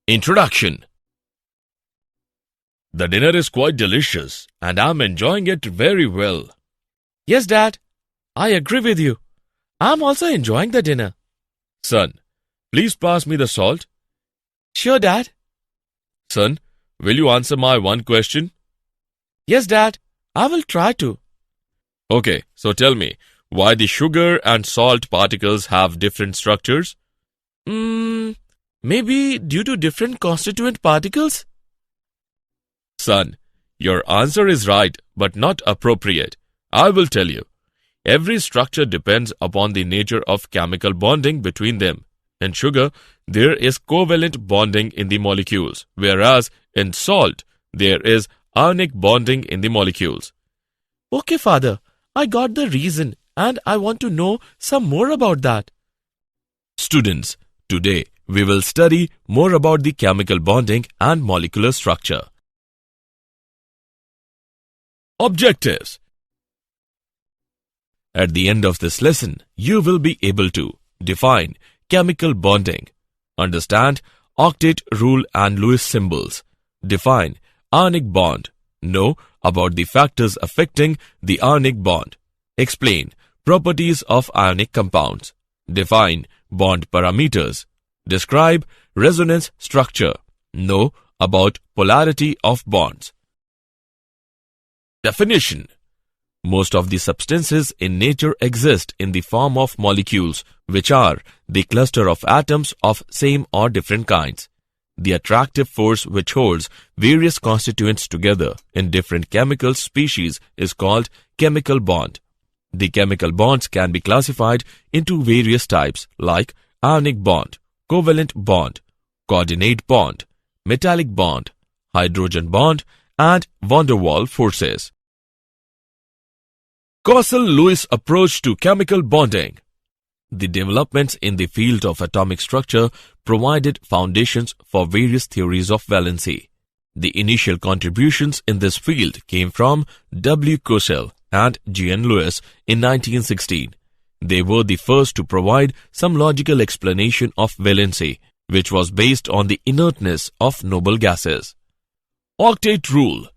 Introduction. The dinner is quite delicious and I'm enjoying it very well. Yes, Dad. I agree with you. I'm also enjoying the dinner. Son, please pass me the salt. Sure, Dad. Son, will you answer my one question? Yes, Dad. I will try to. Okay, so tell me, why the sugar and salt particles have different structures? Maybe due to different constituent particles? Son, your answer is right but not appropriate. I will tell you. Every structure depends upon the nature of chemical bonding between them. In sugar, there is covalent bonding in the molecules, whereas in salt, there is ionic bonding in the molecules. Okay, Father. I got the reason and I want to know some more about that. Students, today we will study more about the chemical bonding and molecular structure. Objectives. At the end of this lesson, you will be able to define chemical bonding, understand octet rule and Lewis symbols, define ionic bond, know about the factors affecting the ionic bond, explain properties of ionic compounds, define bond parameters, describe resonance structure, know about polarity of bonds. Definition. Most of the substances in nature exist in the form of molecules, which are the cluster of atoms of same or different kinds. The attractive force which holds various constituents together in different chemical species is called chemical bond. The chemical bonds can be classified into various types like ionic bond, covalent bond, coordinate bond, metallic bond, hydrogen bond, and van der Waals forces. Coastal-Lewis approach to chemical bonding. The developments in the field of atomic structure provided foundations for various theories of valency. The initial contributions in this field came from W. Coastal and G. N. Lewis in 1916. They were the first to provide some logical explanation of valency, which was based on the inertness of noble gases. Octet rule.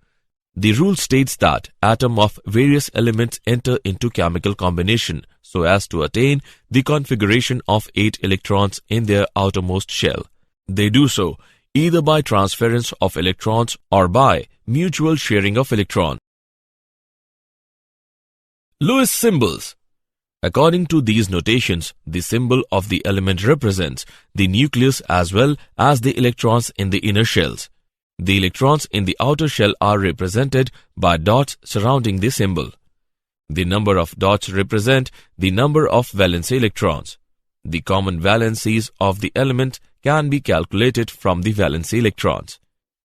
The rule states that atoms of various elements enter into chemical combination so as to attain the configuration of 8 electrons in their outermost shell. They do so either by transference of electrons or by mutual sharing of electrons. Lewis symbols. According to these notations, the symbol of the element represents the nucleus as well as the electrons in the inner shells. The electrons in the outer shell are represented by dots surrounding the symbol. The number of dots represent the number of valence electrons. The common valencies of the element can be calculated from the valence electrons.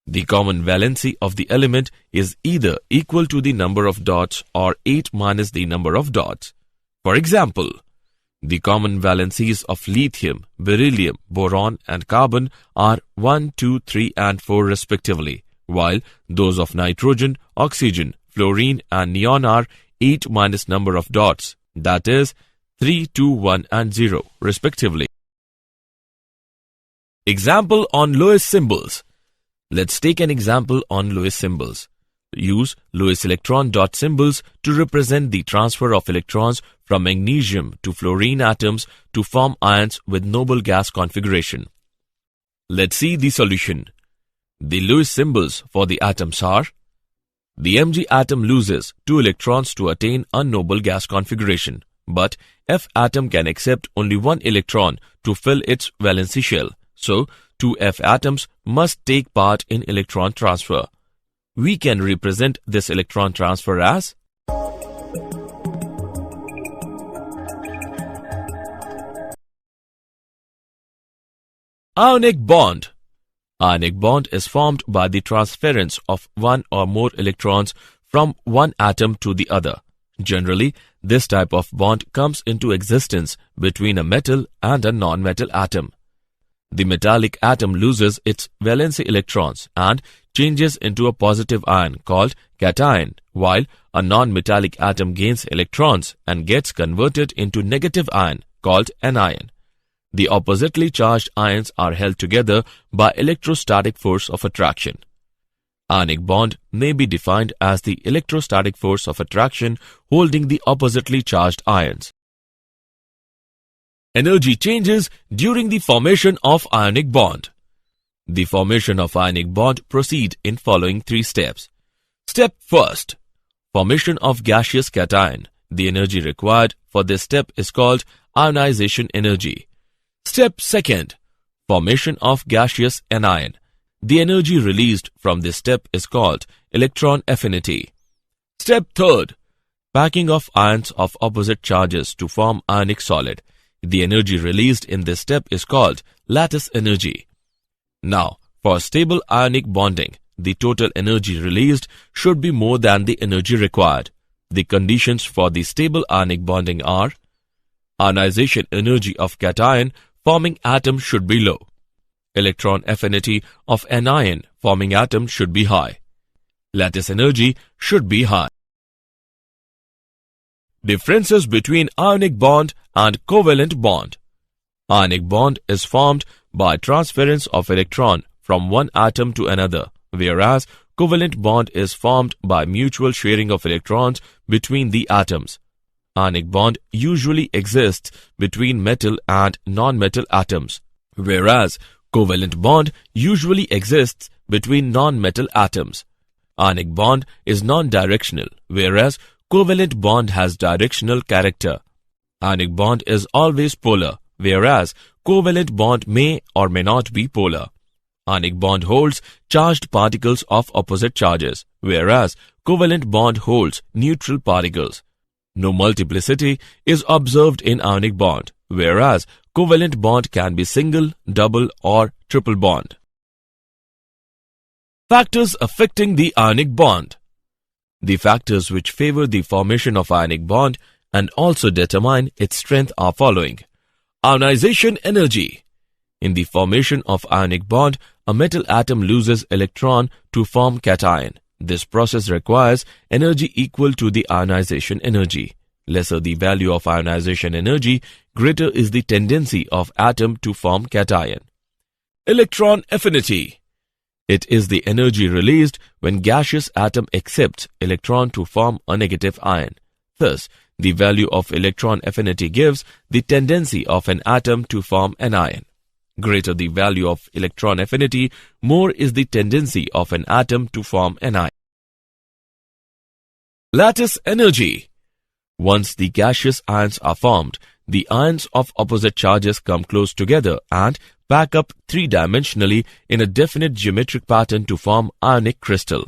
The common valency of the element is either equal to the number of dots or 8 minus the number of dots. For example, the common valencies of lithium, beryllium, boron and carbon are 1, 2, 3 and 4 respectively, while those of nitrogen, oxygen, fluorine and neon are 8 minus number of dots, that is 3, 2, 1 and 0 respectively. Example on Lewis symbols. Let's take an example on Lewis symbols. Use Lewis electron dot symbols to represent the transfer of electrons from magnesium to fluorine atoms to form ions with noble gas configuration. Let's see the solution. The Lewis symbols for the atoms are: the Mg atom loses 2 electrons to attain a noble gas configuration, but F atom can accept only 1 electron to fill its valency shell, so 2 F atoms must take part in electron transfer. We can represent this electron transfer as Ionic bond. Ionic bond is formed by the transference of one or more electrons from one atom to the other. Generally, this type of bond comes into existence between a metal and a non-metal atom. The metallic atom loses its valency electrons and changes into a positive ion called cation, while a non-metallic atom gains electrons and gets converted into negative ion called anion. The oppositely charged ions are held together by electrostatic force of attraction. Ionic bond may be defined as the electrostatic force of attraction holding the oppositely charged ions. Energy changes during the formation of ionic bond. The formation of ionic bond proceeds in following 3 steps. Step 1. Formation of gaseous cation. The energy required for this step is called ionization energy. Step 2. Formation of gaseous anion. The energy released from this step is called electron affinity. Step 3. Packing of ions of opposite charges to form ionic solid. The energy released in this step is called lattice energy. Now, for stable ionic bonding, the total energy released should be more than the energy required. The conditions for the stable ionic bonding are: ionization energy of cation forming atom should be low. Electron affinity of anion forming atom should be high. Lattice energy should be high. Differences between ionic bond and covalent bond. Ionic bond is formed by transference of electron from one atom to another, whereas covalent bond is formed by mutual sharing of electrons between the atoms. Ionic bond usually exists between metal and non-metal atoms, whereas covalent bond usually exists between non-metal atoms. Ionic bond is non-directional, whereas covalent bond has directional character. Ionic bond is always polar, whereas covalent bond may or may not be polar. Ionic bond holds charged particles of opposite charges, whereas covalent bond holds neutral particles. No multiplicity is observed in ionic bond, whereas covalent bond can be single, double or triple bond. Factors affecting the ionic bond. The factors which favor the formation of ionic bond and also determine its strength are following. Ionization energy. In the formation of ionic bond, a metal atom loses electron to form cation. This process requires energy equal to the ionization energy. Lesser the value of ionization energy, greater is the tendency of atom to form cation. Electron affinity. It is the energy released when gaseous atom accepts electron to form a negative ion. Thus, the value of electron affinity gives the tendency of an atom to form an ion. Greater the value of electron affinity, more is the tendency of an atom to form an ion. Lattice energy. Once the gaseous ions are formed, the ions of opposite charges come close together and pack up three-dimensionally in a definite geometric pattern to form ionic crystal.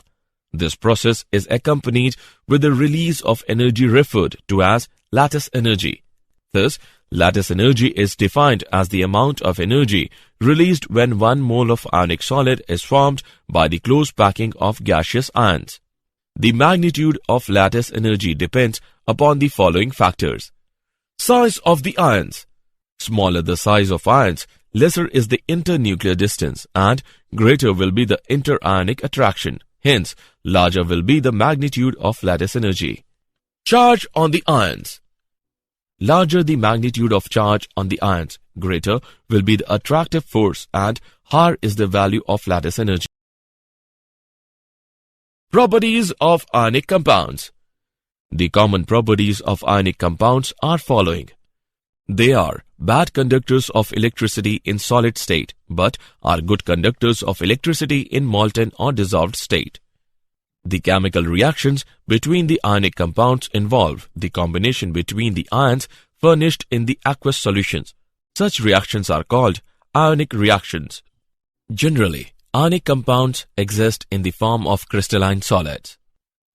This process is accompanied with the release of energy referred to as lattice energy. Thus, lattice energy is defined as the amount of energy released when 1 mole of ionic solid is formed by the close packing of gaseous ions. The magnitude of lattice energy depends upon the following factors. Size of the ions. Smaller the size of ions, lesser is the internuclear distance and greater will be the interionic attraction. Hence, larger will be the magnitude of lattice energy. Charge on the ions. Larger the magnitude of charge on the ions, greater will be the attractive force and higher is the value of lattice energy. Properties of ionic compounds. The common properties of ionic compounds are following. They are bad conductors of electricity in solid state, but are good conductors of electricity in molten or dissolved state. The chemical reactions between the ionic compounds involve the combination between the ions furnished in the aqueous solutions. Such reactions are called ionic reactions. Generally, ionic compounds exist in the form of crystalline solids.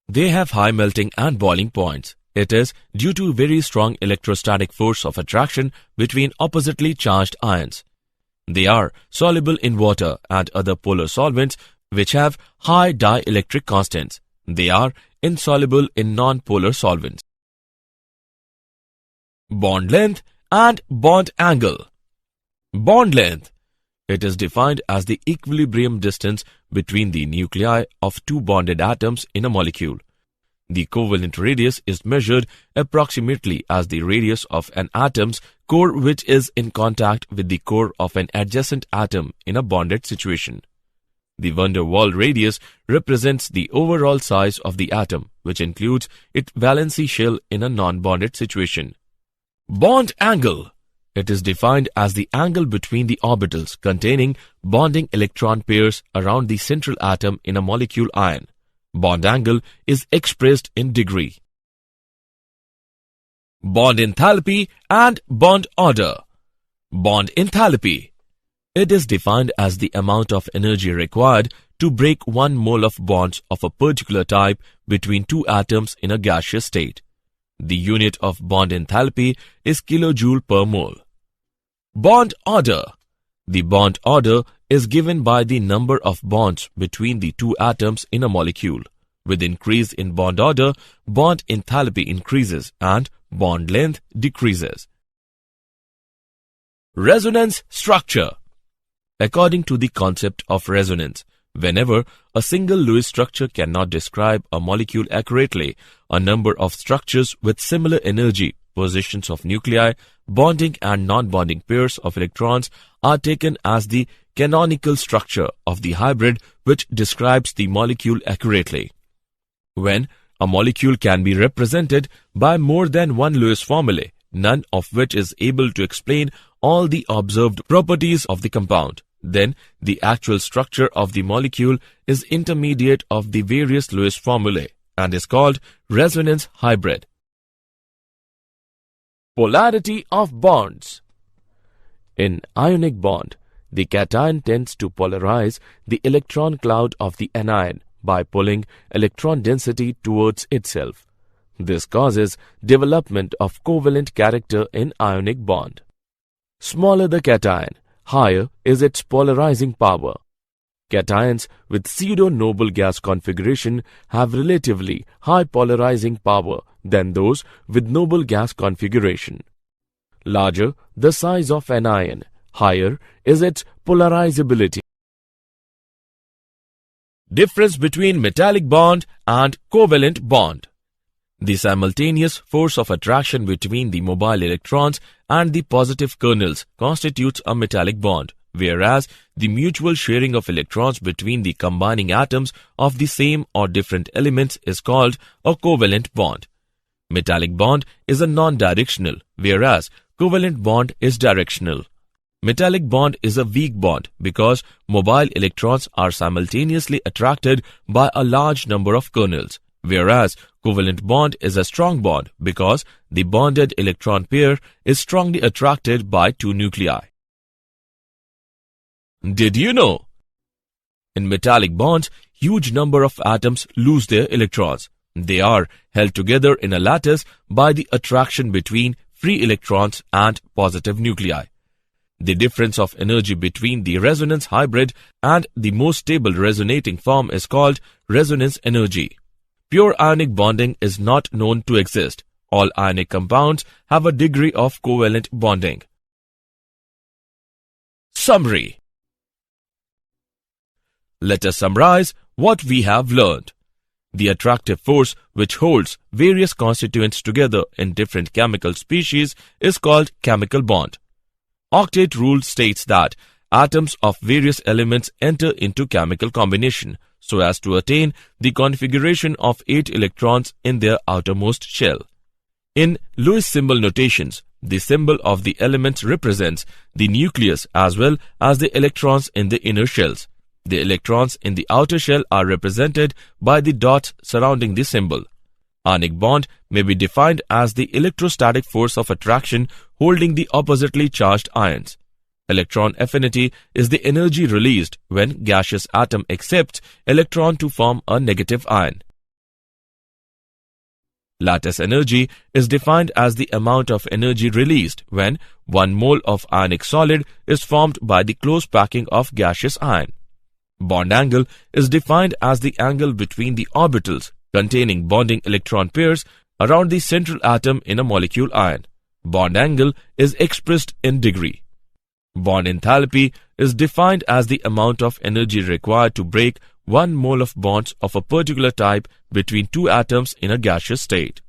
They have high melting and boiling points. It is due to very strong electrostatic force of attraction between oppositely charged ions. They are soluble in water and other polar solvents which have high dielectric constants. They are insoluble in non-polar solvents. Bond length and bond angle. Bond length. It is defined as the equilibrium distance between the nuclei of two bonded atoms in a molecule. The covalent radius is measured approximately as the radius of an atom's core which is in contact with the core of an adjacent atom in a bonded situation. The van der Waals radius represents the overall size of the atom, which includes its valency shell in a non-bonded situation. Bond angle. It is defined as the angle between the orbitals containing bonding electron pairs around the central atom in a molecule ion. Bond angle is expressed in degree. Bond enthalpy and bond order. Bond enthalpy. It is defined as the amount of energy required to break 1 mole of bonds of a particular type between two atoms in a gaseous state. The unit of bond enthalpy is kilojoule per mole. Bond order. The bond order is given by the number of bonds between the two atoms in a molecule. With increase in bond order, bond enthalpy increases and bond length decreases. Resonance structure. According to the concept of resonance, whenever a single Lewis structure cannot describe a molecule accurately, a number of structures with similar energy, positions of nuclei, bonding and non-bonding pairs of electrons are taken as the canonical structure of the hybrid which describes the molecule accurately. When a molecule can be represented by more than one Lewis formulae, none of which is able to explain all the observed properties of the compound, then the actual structure of the molecule is intermediate of the various Lewis formulae and is called resonance hybrid. Polarity of bonds. In ionic bond, the cation tends to polarize the electron cloud of the anion by pulling electron density towards itself. This causes development of covalent character in ionic bond. Smaller the cation, higher is its polarizing power. Cations with pseudo-noble gas configuration have relatively high polarizing power than those with noble gas configuration. Larger the size of an ion, higher is its polarizability. Difference between metallic bond and covalent bond. The simultaneous force of attraction between the mobile electrons and the positive kernels constitutes a metallic bond, whereas the mutual sharing of electrons between the combining atoms of the same or different elements is called a covalent bond. Metallic bond is a non-directional, whereas covalent bond is directional. Metallic bond is a weak bond because mobile electrons are simultaneously attracted by a large number of kernels, whereas covalent bond is a strong bond because the bonded electron pair is strongly attracted by two nuclei. Did you know? In metallic bonds, huge number of atoms lose their electrons. They are held together in a lattice by the attraction between free electrons and positive nuclei. The difference of energy between the resonance hybrid and the most stable resonating form is called resonance energy. Pure ionic bonding is not known to exist. All ionic compounds have a degree of covalent bonding. Summary. Let us summarize what we have learned. The attractive force which holds various constituents together in different chemical species is called chemical bond. Octet rule states that atoms of various elements enter into chemical combination so as to attain the configuration of 8 electrons in their outermost shell. In Lewis symbol notations, the symbol of the elements represents the nucleus as well as the electrons in the inner shells. The electrons in the outer shell are represented by the dots surrounding the symbol. Ionic bond may be defined as the electrostatic force of attraction holding the oppositely charged ions. Electron affinity is the energy released when gaseous atom accepts electron to form a negative ion. Lattice energy is defined as the amount of energy released when 1 mole of ionic solid is formed by the close packing of gaseous ion. Bond angle is defined as the angle between the orbitals containing bonding electron pairs around the central atom in a molecule ion. Bond angle is expressed in degree. Bond enthalpy is defined as the amount of energy required to break 1 mole of bonds of a particular type between two atoms in a gaseous state.